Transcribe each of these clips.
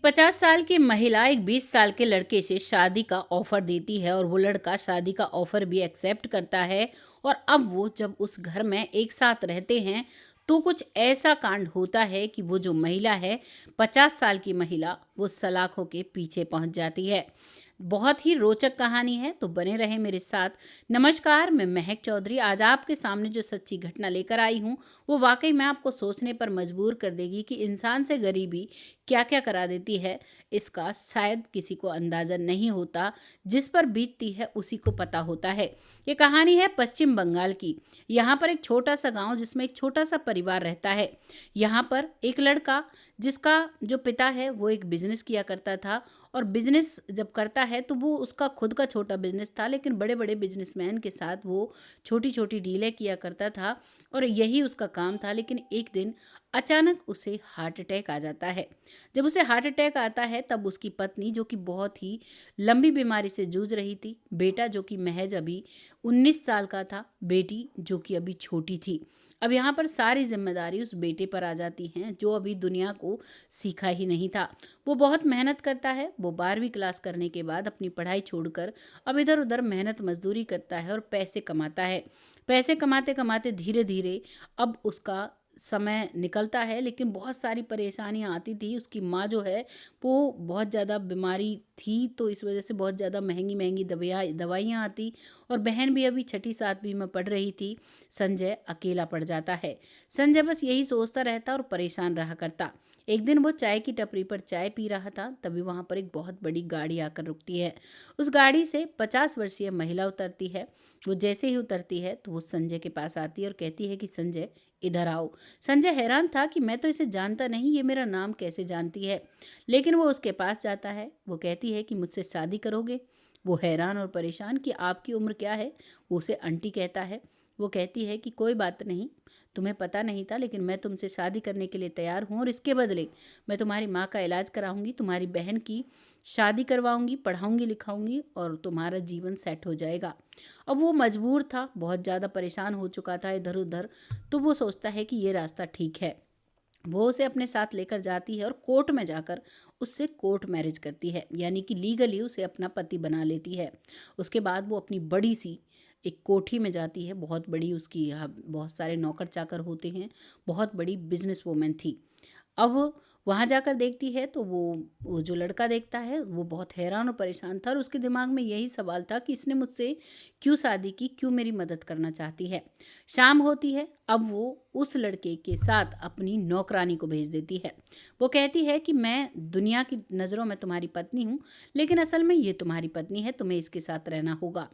एक 50 साल की महिला एक 20 साल के लड़के से शादी का ऑफर देती है और वो लड़का शादी का ऑफर भी एक्सेप्ट करता है। और अब वो जब उस घर में एक साथ रहते हैं तो कुछ ऐसा कांड होता है कि वो जो महिला है, 50 साल की महिला, वो सलाखों के पीछे पहुंच जाती है। बहुत ही रोचक कहानी है, तो बने रहे मेरे साथ। नमस्कार, मैं महक चौधरी। आज आपके सामने जो सच्ची घटना लेकर आई हूँ वो वाकई में आपको सोचने पर मजबूर कर देगी कि इंसान से गरीबी क्या क्या करा देती है। इसका शायद किसी को अंदाज़ा नहीं होता, जिस पर बीतती है उसी को पता होता है। ये कहानी है पश्चिम बंगाल की। यहाँ पर एक छोटा सा गांव जिसमें एक छोटा सा परिवार रहता है। यहाँ पर एक लड़का, जिसका जो पिता है वो एक बिजनेस किया करता था, और बिजनेस जब करता है तो वो उसका खुद का छोटा बिजनेस था, लेकिन बड़े बड़े बिजनेसमैन के साथ वो छोटी छोटी डीलें किया करता था और यही उसका काम था। लेकिन एक दिन अचानक उसे हार्ट अटैक आ जाता है। जब उसे हार्ट अटैक आता है तब उसकी पत्नी, जो कि बहुत ही लंबी बीमारी से जूझ रही थी, बेटा जो कि महज अभी 19 साल का था, बेटी जो कि अभी छोटी थी, अब यहाँ पर सारी जिम्मेदारी उस बेटे पर आ जाती हैं जो अभी दुनिया को सीखा ही नहीं था। वो बहुत मेहनत करता है। वो 12वीं क्लास करने के बाद अपनी पढ़ाई छोड़कर अब इधर उधर मेहनत मजदूरी करता है और पैसे कमाता है। पैसे कमाते कमाते धीरे धीरे अब उसका समय निकलता है, लेकिन बहुत सारी परेशानियां आती थी। उसकी माँ जो है वो बहुत ज़्यादा बीमारी थी, तो इस वजह से बहुत ज़्यादा महंगी महंगी दवाइयाँ आती, और बहन भी अभी छठी सातवीं में पढ़ रही थी। संजय अकेला पड़ जाता है। संजय बस यही सोचता रहता और परेशान रहा करता। एक दिन वो चाय की टपरी पर चाय पी रहा था, तभी वहाँ पर एक बहुत बड़ी गाड़ी आकर रुकती है। उस गाड़ी से 50 वर्षीय महिला उतरती है। वो जैसे ही उतरती है तो वो संजय के पास आती है और कहती है कि संजय, इधर आओ। संजय हैरान था कि मैं तो इसे जानता नहीं, ये मेरा नाम कैसे जानती है। लेकिन वो उसके पास जाता है। वो कहती है कि मुझसे शादी करोगे। वो हैरान और परेशान कि आपकी उम्र क्या है। वो उसे आंटी कहता है। वो कहती है कि कोई बात नहीं, तुम्हें पता नहीं था, लेकिन मैं तुमसे शादी करने के लिए तैयार हूँ, और इसके बदले मैं तुम्हारी माँ का इलाज कराऊंगी, तुम्हारी बहन की शादी करवाऊंगी, पढ़ाऊंगी लिखाऊंगी, और तुम्हारा जीवन सेट हो जाएगा। अब वो मजबूर था, बहुत ज़्यादा परेशान हो चुका था इधर उधर, तो वो सोचता है कि ये रास्ता ठीक है। वो उसे अपने साथ लेकर जाती है और कोर्ट में जाकर उससे कोर्ट मैरिज करती है, यानी कि लीगली उसे अपना पति बना लेती है। उसके बाद वो अपनी बड़ी सी एक कोठी में जाती है, बहुत बड़ी उसकी, बहुत सारे नौकर चाकर होते हैं, बहुत बड़ी बिजनेस वूमेन थी। अब वहाँ जाकर देखती है तो वो जो लड़का देखता है वो बहुत हैरान और परेशान था, और उसके दिमाग में यही सवाल था कि इसने मुझसे क्यों शादी की, क्यों मेरी मदद करना चाहती है। शाम होती है। अब वो उस लड़के के साथ अपनी नौकरानी को भेज देती है। वो कहती है कि मैं दुनिया की नज़रों में तुम्हारी पत्नी हूँ, लेकिन असल में ये तुम्हारी पत्नी है, तुम्हें इसके साथ रहना होगा।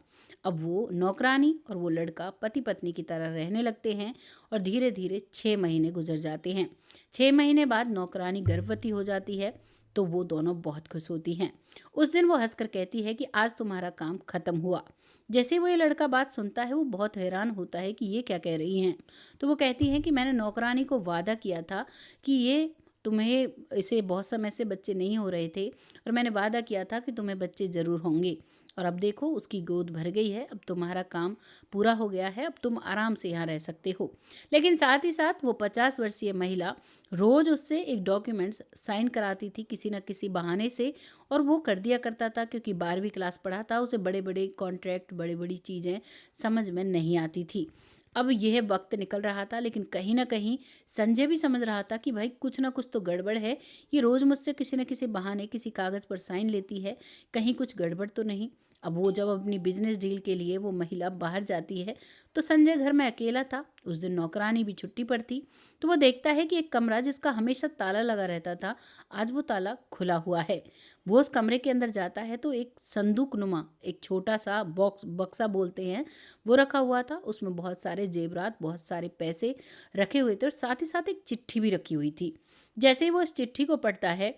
अब वो नौकरानी और वो लड़का पति पत्नी की तरह रहने लगते हैं, और धीरे धीरे 6 महीने गुजर जाते हैं। 6 महीने बाद नौकरानी गर्भवती हो जाती है, तो वो दोनों बहुत खुश होती हैं। उस दिन वो हंसकर कहती है कि आज तुम्हारा काम खत्म हुआ। जैसे वो ये लड़का बात सुनता है वो बहुत हैरान होता है कि ये क्या कह रही हैं। तो वो कहती हैं कि मैंने नौकरानी को वादा किया था कि ये तुम्हें, इसे बहुत समय से बच्चे नहीं हो रहे थे, और मैंने वादा किया था कि तुम्हें बच्चे ज़रूर होंगे, और अब देखो उसकी गोद भर गई है। अब तुम्हारा काम पूरा हो गया है, अब तुम आराम से यहाँ रह सकते हो। लेकिन साथ ही साथ वो 50 वर्षीय महिला रोज़ उससे एक डॉक्यूमेंट्स साइन कराती थी किसी न किसी बहाने से, और वो कर दिया करता था क्योंकि 12वीं क्लास पढ़ा था। उसे बड़े बड़े कॉन्ट्रैक्ट, बड़ी बड़ी चीज़ें समझ में नहीं आती थी। अब यह वक्त निकल रहा था, लेकिन कहीं ना कहीं संजय भी समझ रहा था कि भाई कुछ ना कुछ तो गड़बड़ है। ये रोज़ मुझसे किसी न किसी बहाने किसी कागज़ पर साइन लेती है, कहीं कुछ गड़बड़ तो नहीं। अब वो जब अपनी बिजनेस डील के लिए वो महिला बाहर जाती है तो संजय घर में अकेला था। उस दिन नौकरानी भी छुट्टी पर थी, तो वो देखता है कि एक कमरा जिसका हमेशा ताला लगा रहता था, आज वो ताला खुला हुआ है। वो उस कमरे के अंदर जाता है तो एक संदूक नुमा, एक छोटा सा बॉक्स, बक्सा बोलते हैं, वो रखा हुआ था। उसमें बहुत सारे जेवरात, बहुत सारे पैसे रखे हुए थे, और साथ ही साथ एक चिट्ठी भी रखी हुई थी। जैसे ही वो इस चिट्ठी को पढ़ता है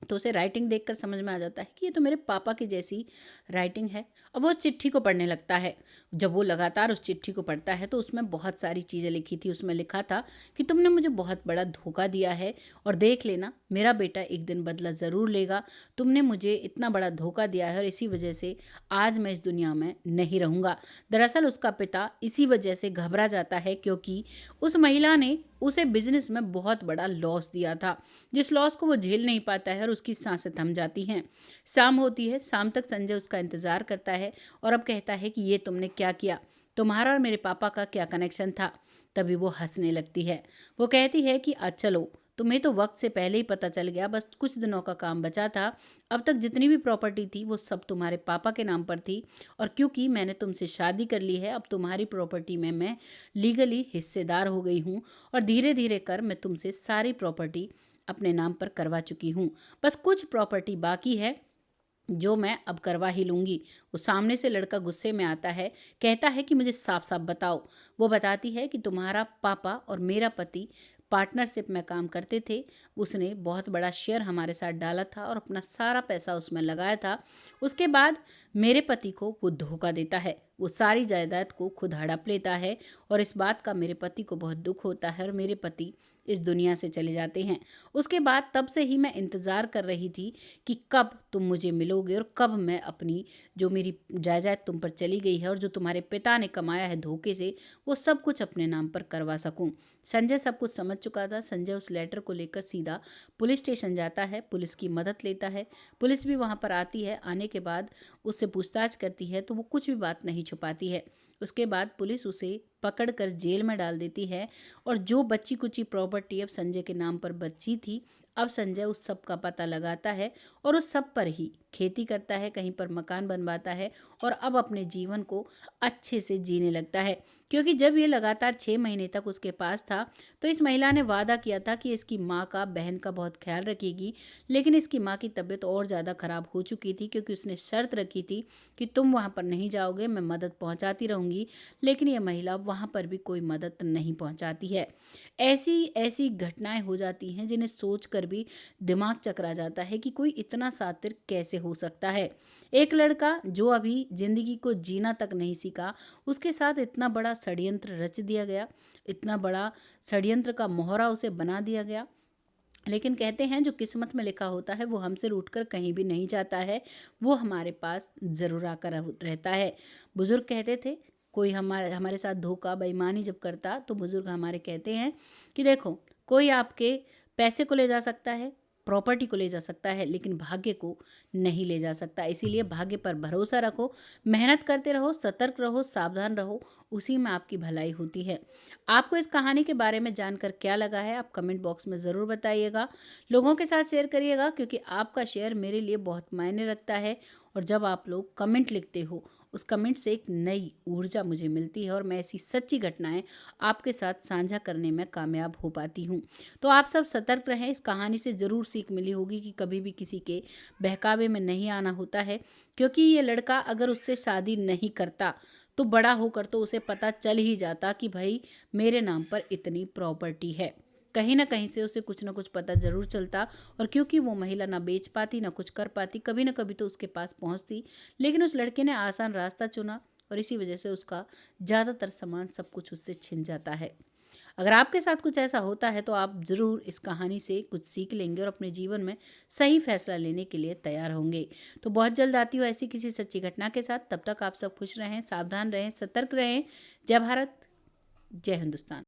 तो उसे राइटिंग देखकर समझ में आ जाता है कि ये तो मेरे पापा की जैसी राइटिंग है। अब वो चिट्ठी को पढ़ने लगता है। जब वो लगातार उस चिट्ठी को पढ़ता है तो उसमें बहुत सारी चीज़ें लिखी थी। उसमें लिखा था कि तुमने मुझे बहुत बड़ा धोखा दिया है, और देख लेना मेरा बेटा एक दिन बदला ज़रूर लेगा। तुमने मुझे इतना बड़ा धोखा दिया है, और इसी वजह से आज मैं इस दुनिया में नहीं रहूँगा। दरअसल उसका पिता इसी वजह से घबरा जाता है, क्योंकि उस महिला ने उसे बिजनेस में बहुत बड़ा लॉस दिया था, जिस लॉस को वो झेल नहीं पाता है और उसकी सांसें थम जाती हैं। शाम होती है, शाम तक संजय उसका इंतजार करता है और अब कहता है कि ये तुमने क्या किया, तुम्हारा और मेरे पापा का क्या कनेक्शन था। तभी वो हंसने लगती है। वो कहती है कि चलो, तुम्हें तो वक्त से पहले ही पता चल गया, बस कुछ दिनों का काम बचा था। अब तक जितनी भी प्रॉपर्टी थी वो सब तुम्हारे पापा के नाम पर थी, और क्योंकि मैंने तुमसे शादी कर ली है, अब तुम्हारी प्रॉपर्टी में मैं लीगली हिस्सेदार हो गई हूँ और धीरे धीरे कर मैं तुमसे सारी प्रॉपर्टी अपने नाम पर करवा चुकी हूँ। बस कुछ प्रॉपर्टी बाकी है जो मैं अब करवा ही लूँगी। वो सामने से लड़का गुस्से में आता है, कहता है कि मुझे साफ साफ बताओ। वो बताती है कि तुम्हारा पापा और मेरा पति पार्टनरशिप में काम करते थे। उसने बहुत बड़ा शेयर हमारे साथ डाला था और अपना सारा पैसा उसमें लगाया था। उसके बाद मेरे पति को वो धोखा देता है, वो सारी जायदाद को खुद हड़प लेता है और इस बात का मेरे पति को बहुत दुख होता है और मेरे पति इस दुनिया से चले जाते हैं। उसके बाद तब से ही मैं इंतज़ार कर रही थी कि कब तुम मुझे मिलोगे और कब मैं अपनी जो मेरी जायदाद तुम पर चली गई है और जो तुम्हारे पिता ने कमाया है धोखे से, वो सब कुछ अपने नाम पर करवा सकूं। संजय सब कुछ समझ चुका था। संजय उस लेटर को लेकर सीधा पुलिस स्टेशन जाता है, पुलिस की मदद लेता है। पुलिस भी वहाँ पर आती है। आने के बाद उससे पूछताछ करती है तो वो कुछ भी बात नहीं छुपाती है। उसके बाद पुलिस उसे पकड़कर जेल में डाल देती है और जो बच्ची कुची प्रॉपर्टी अब संजय के नाम पर बची थी, अब संजय उस सब का पता लगाता है और उस सब पर ही खेती करता है, कहीं पर मकान बनवाता है और अब अपने जीवन को अच्छे से जीने लगता है। क्योंकि जब ये लगातार 6 महीने तक उसके पास था तो इस महिला ने वादा किया था कि इसकी माँ का, बहन का बहुत ख्याल रखेगी, लेकिन इसकी माँ की तबीयत और ज़्यादा ख़राब हो चुकी थी क्योंकि उसने शर्त रखी थी कि तुम वहाँ पर नहीं जाओगे, मैं मदद पहुँचाती रहूँगी। लेकिन ये महिला वहाँ पर भी कोई मदद नहीं पहुँचाती है। ऐसी ऐसी घटनाएं हो जाती हैं जिन्हें सोचकर भी दिमाग चकरा जाता है कि कोई इतना शातिर कैसे हो सकता है। एक लड़का जो अभी जिंदगी को जीना तक नहीं सीखा, उसके साथ इतना बड़ा षड्यंत्र रच दिया गया, इतना बड़ा षड्यंत्र का मोहरा उसे बना दिया गया। लेकिन कहते हैं जो किस्मत में लिखा होता है वो हमसे रूठकर कहीं भी नहीं जाता है, वो हमारे पास ज़रूर आकर रहता है। बुजुर्ग कहते थे, कोई हमारे हमारे साथ धोखा बेईमानी जब करता तो बुजुर्ग हमारे कहते हैं कि देखो, कोई आपके पैसे को ले जा सकता है, प्रॉपर्टी को ले जा सकता है, लेकिन भाग्य को नहीं ले जा सकता। इसीलिए भाग्य पर भरोसा रखो, मेहनत करते रहो, सतर्क रहो, सावधान रहो, उसी में आपकी भलाई होती है। आपको इस कहानी के बारे में जानकर क्या लगा है, आप कमेंट बॉक्स में ज़रूर बताइएगा। लोगों के साथ शेयर करिएगा क्योंकि आपका शेयर मेरे लिए बहुत मायने रखता है और जब आप लोग कमेंट लिखते हो, उस कमेंट से एक नई ऊर्जा मुझे मिलती है और मैं ऐसी सच्ची घटनाएं आपके साथ साझा करने में कामयाब हो पाती हूँ। तो आप सब सतर्क रहें। इस कहानी से ज़रूर सीख मिली होगी कि कभी भी किसी के बहकावे में नहीं आना होता है, क्योंकि ये लड़का अगर उससे शादी नहीं करता तो बड़ा होकर तो उसे पता चल ही जाता कि भाई मेरे नाम पर इतनी प्रॉपर्टी है। कहीं ना कहीं से उसे कुछ ना कुछ पता जरूर चलता, और क्योंकि वो महिला ना बेच पाती ना कुछ कर पाती, कभी ना कभी तो उसके पास पहुंचती। लेकिन उस लड़के ने आसान रास्ता चुना और इसी वजह से उसका ज़्यादातर सामान सब कुछ उससे छिन जाता है। अगर आपके साथ कुछ ऐसा होता है तो आप ज़रूर इस कहानी से कुछ सीख लेंगे और अपने जीवन में सही फैसला लेने के लिए तैयार होंगे। तो बहुत जल्द आती हूँ ऐसी किसी सच्ची घटना के साथ। तब तक आप सब खुश रहें, सावधान रहें, सतर्क रहें। जय भारत, जय हिंदुस्तान।